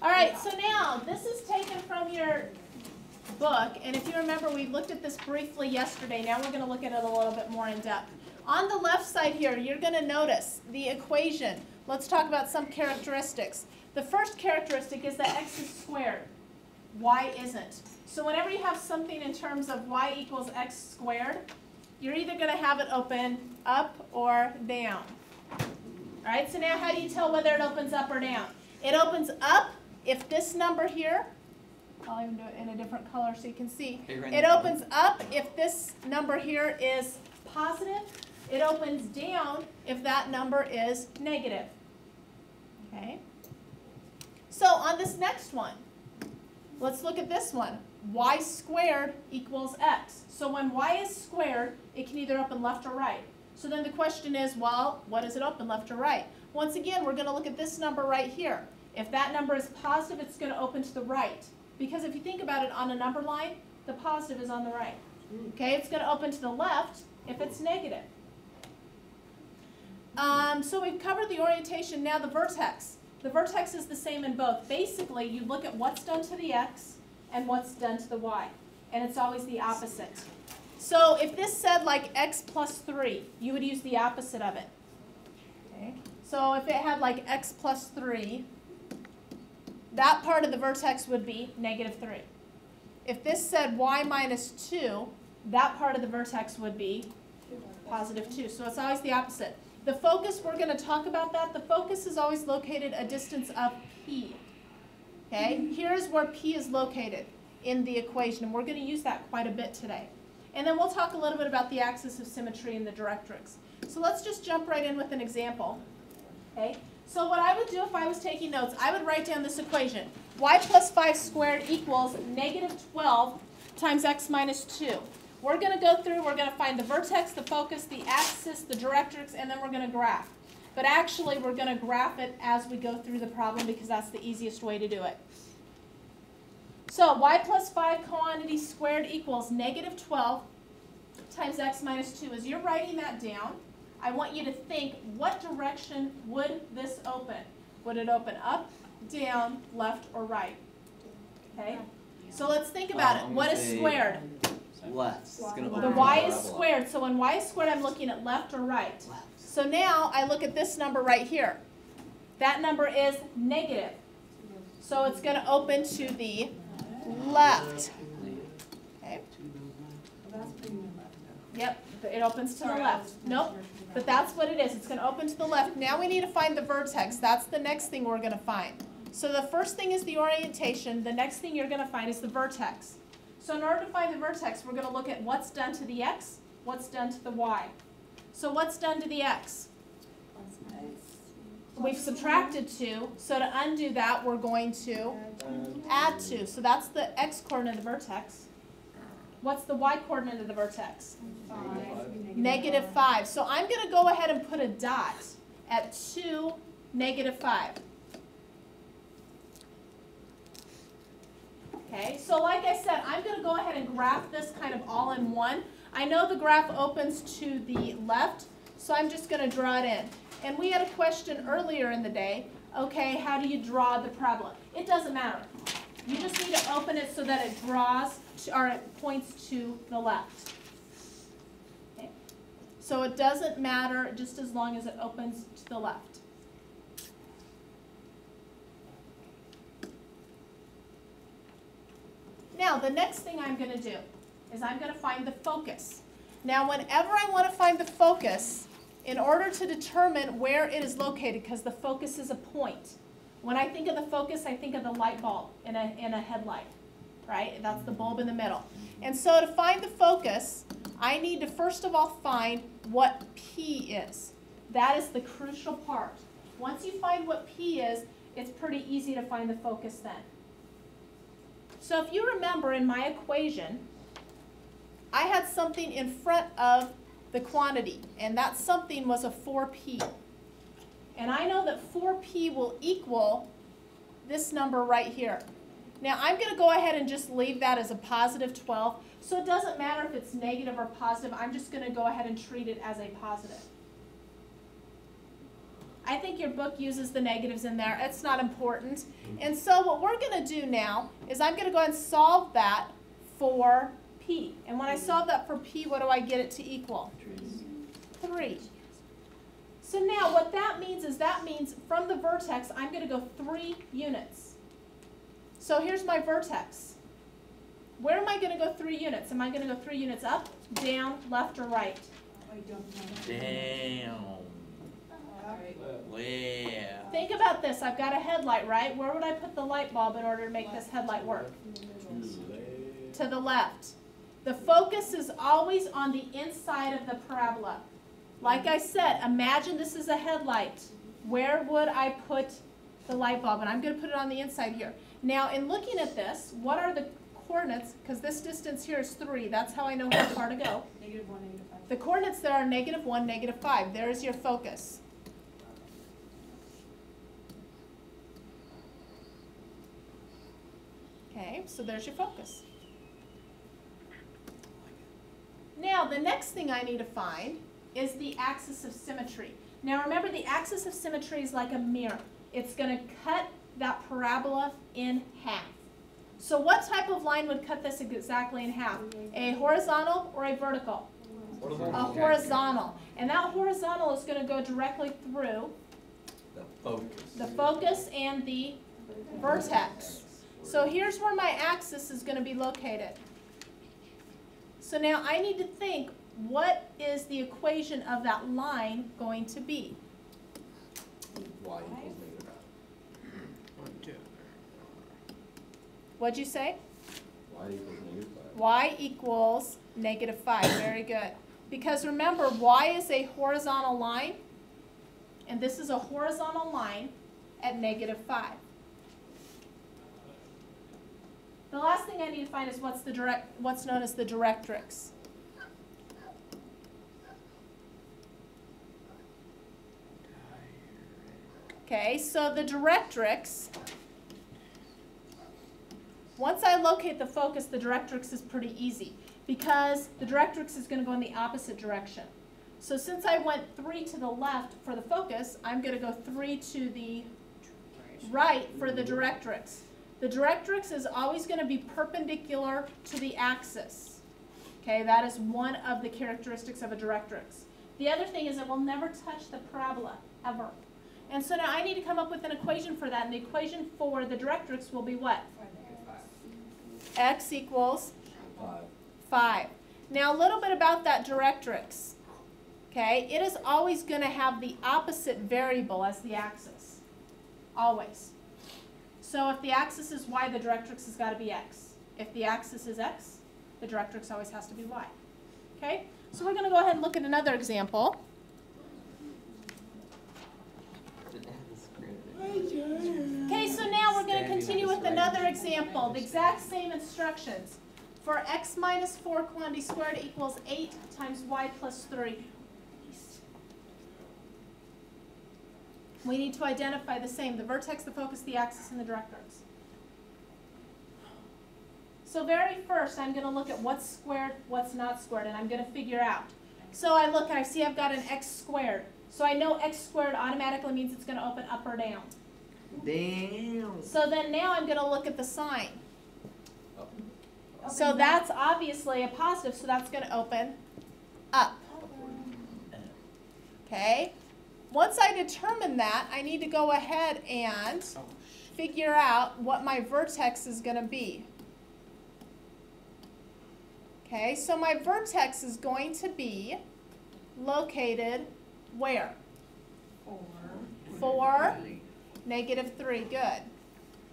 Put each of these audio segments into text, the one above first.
All right, so now this is taken from your book, and if you remember, we looked at this briefly yesterday. Now we're going to look at it a little bit more in depth. On the left side here, you're going to notice the equation. Let's talk about some characteristics. The first characteristic is that x is squared. Y isn't. So whenever you have something in terms of y equals x squared, you're either going to have it open up or down. All right, so now how do you tell whether it opens up or down? It opens up if this number here, I'll even do it in a different color so you can see. It opens up if this number here is positive. It opens down if that number is negative. Okay? So on this next one, let's look at this one. Y squared equals x. So when y is squared, it can either open left or right. So then the question is, well, what does it open, left or right? Once again, we're going to look at this number right here. If that number is positive, it's going to open to the right. Because if you think about it on a number line, the positive is on the right. Okay, it's going to open to the left if it's negative. So we've covered the orientation. Now the vertex. The vertex is the same in both. Basically, you look at what's done to the x and what's done to the y. And it's always the opposite. So if this said like x plus 3, you would use the opposite of it. Okay. So if it had like x plus 3, that part of the vertex would be negative 3. If this said y minus 2, that part of the vertex would be positive 2. So it's always the opposite. The focus, we're going to talk about that. The focus is always located a distance of p. Okay? Here's where p is located in the equation, and we're going to use that quite a bit today. And then we'll talk a little bit about the axis of symmetry and the directrix. So let's just jump right in with an example. Okay? So what I would do if I was taking notes, I would write down this equation. Y plus 5 squared equals negative 12 times x minus 2. We're going to go through, we're going to find the vertex, the focus, the axis, the directrix, and then we're going to graph. But actually, we're going to graph it as we go through the problem because that's the easiest way to do it. So y plus 5 quantity squared equals negative 12 times x minus 2. As you're writing that down, I want you to think, what direction would this open? Would it open up, down, left, or right? Okay? So let's think about it. What is squared? Left. It's gonna The y is squared. So when y is squared, I'm looking at left or right. Left. So now I look at this number right here. That number is negative. So it's going to open to the left. Okay. Yep, it opens to the left. Nope, but that's what it is. It's going to open to the left. Now we need to find the vertex. That's the next thing we're going to find. So the first thing is the orientation. The next thing you're going to find is the vertex. So in order to find the vertex, we're going to look at what's done to the x, what's done to the y. So what's done to the x? We've subtracted 2, so to undo that, we're going to add 2. So that's the x-coordinate of the vertex. What's the y-coordinate of the vertex? 5. Negative 5. So I'm going to go ahead and put a dot at 2, negative 5. Okay, so like I said, I'm going to go ahead and graph this kind of all in one. I know the graph opens to the left, so I'm just going to draw it in. And we had a question earlier in the day, okay, how do you draw the parabola? It doesn't matter. You just need to open it so that it draws, or it points to the left. Okay. So it doesn't matter just as long as it opens to the left. Now, the next thing I'm going to do is I'm going to find the focus. Now, whenever I want to find the focus, in order to determine where it is located, because the focus is a point. When I think of the focus, I think of the light bulb in a headlight, right? That's the bulb in the middle. And so to find the focus, I need to first of all find what P is. That is the crucial part. Once you find what P is, it's pretty easy to find the focus then. So if you remember in my equation, I had something in front of the quantity, and that something was a 4p. And I know that 4p will equal this number right here. Now I'm going to go ahead and just leave that as a positive 12, so it doesn't matter if it's negative or positive. I'm just going to go ahead and treat it as a positive. I think your book uses the negatives in there. It's not important. And so what we're going to do now is I'm going to go ahead and solve that for P. And when I solve that for P, what do I get it to equal? 3. So now what that means is from the vertex, I'm going to go 3 units. So here's my vertex. Where am I going to go 3 units? Am I going to go 3 units up, down, left, or right? Down. Where? Think about this. I've got a headlight, right? Where would I put the light bulb in order to make this headlight work? To the left. The focus is always on the inside of the parabola. Like I said, imagine this is a headlight. Where would I put the light bulb? And I'm going to put it on the inside here. Now, in looking at this, what are the coordinates? Because this distance here is 3. That's how I know how far to go. -1, -5. The coordinates there are -1, -5. There's your focus. Okay, so there's your focus. Now, the next thing I need to find is the axis of symmetry. Now, remember, the axis of symmetry is like a mirror. It's going to cut that parabola in half. So what type of line would cut this exactly in half? A horizontal or a vertical? A horizontal. And that horizontal is going to go directly through the focus and the vertex. So here's where my axis is going to be located. So now I need to think, what is the equation of that line going to be? Y equals -5. What'd you say? Y equals -5. Y equals -5. Very good. Because remember, y is a horizontal line, and this is a horizontal line at -5. The last thing I need to find is what's known as the directrix. Okay, so the directrix, once I locate the focus, the directrix is pretty easy because the directrix is going to go in the opposite direction. So since I went 3 to the left for the focus, I'm going to go 3 to the right for the directrix. The directrix is always going to be perpendicular to the axis. Okay, that is one of the characteristics of a directrix. The other thing is it will never touch the parabola, ever. And so now I need to come up with an equation for that, and the equation for the directrix will be what? X equals 5. Now a little bit about that directrix. Okay, it is always going to have the opposite variable as the axis. Always. So if the axis is y, the directrix has got to be x. If the axis is x, the directrix always has to be y. Okay, so we're going to go ahead and look at another example. Okay, so now we're going to continue with another example, the exact same instructions. For x minus 4 quantity squared equals 8 times y plus 3. We need to identify the same, the vertex, the focus, the axis, and the directrix. So very first, I'm going to look at what's squared, what's not squared, and I'm going to figure out. So I look and I see I've got an x squared. So I know x squared automatically means it's going to open up or down. Damn. So then now I'm going to look at the sign. So that's obviously a positive, so that's going to open up. Okay? Once I determine that, I need to go ahead and figure out what my vertex is going to be. Okay, so my vertex is going to be located where? 4, -3, good.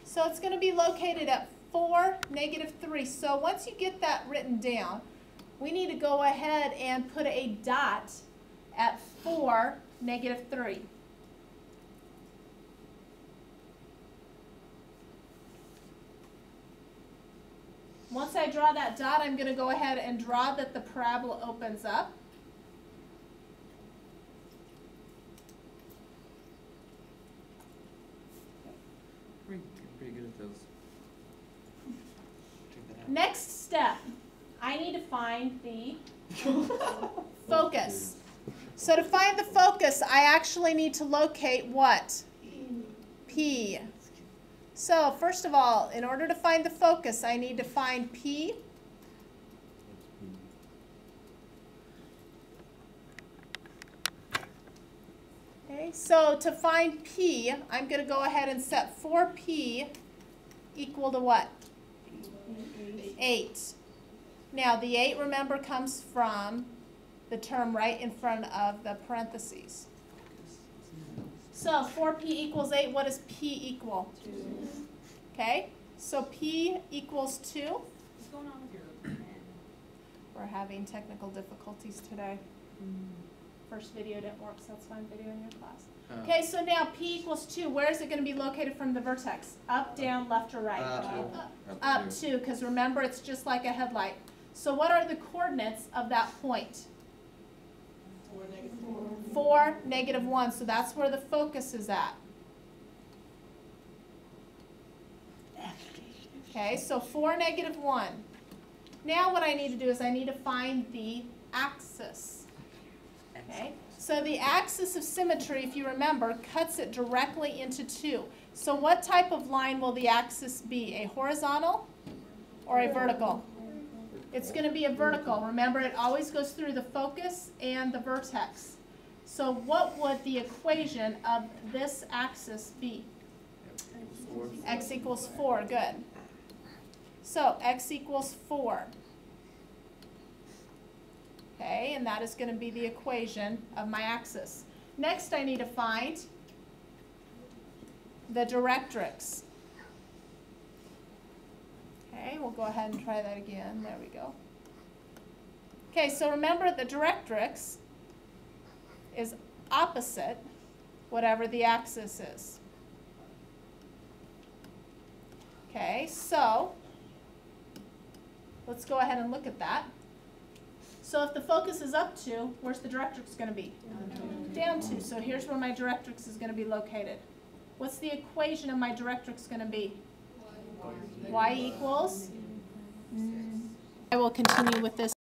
So it's going to be located at 4, -3. So once you get that written down, we need to go ahead and put a dot at 4, -3. Once I draw that dot, I'm going to go ahead and draw that the parabola opens up. Pretty good at those. Check that out. Next step, I need to find the focus. So to find the focus, I actually need to locate what? P. So first of all, in order to find the focus, I need to find P. Okay, so to find P, I'm going to go ahead and set 4P equal to what? 8. Now the 8, remember, comes from the term right in front of the parentheses. So 4P equals 8. What does P equal? 2. Okay, so P equals 2. What's going on with your pen? We're having technical difficulties today. First video didn't work, so that's why I'm videoing your class. Okay, so now P equals 2. Where is it going to be located from the vertex? Up, down, left, or right? Up 2, because remember, it's just like a headlight. So what are the coordinates of that point? 4, negative 1. So that's where the focus is at. Okay, so 4, negative 1. Now what I need to do is I need to find the axis. Okay, so the axis of symmetry, if you remember, cuts it directly into 2. So what type of line will the axis be? A horizontal or a vertical? It's going to be a vertical. Remember, it always goes through the focus and the vertex. So what would the equation of this axis be? X equals 4. Good. So x equals 4. Okay, and that is going to be the equation of my axis. Next, I need to find the directrix. Okay, we'll go ahead and try that again. There we go. Okay, so remember the directrix is opposite whatever the axis is. Okay, so let's go ahead and look at that. So if the focus is up 2, where's the directrix going to be? Down 2. So here's where my directrix is going to be located. What's the equation of my directrix going to be? Y equals? I will continue with this.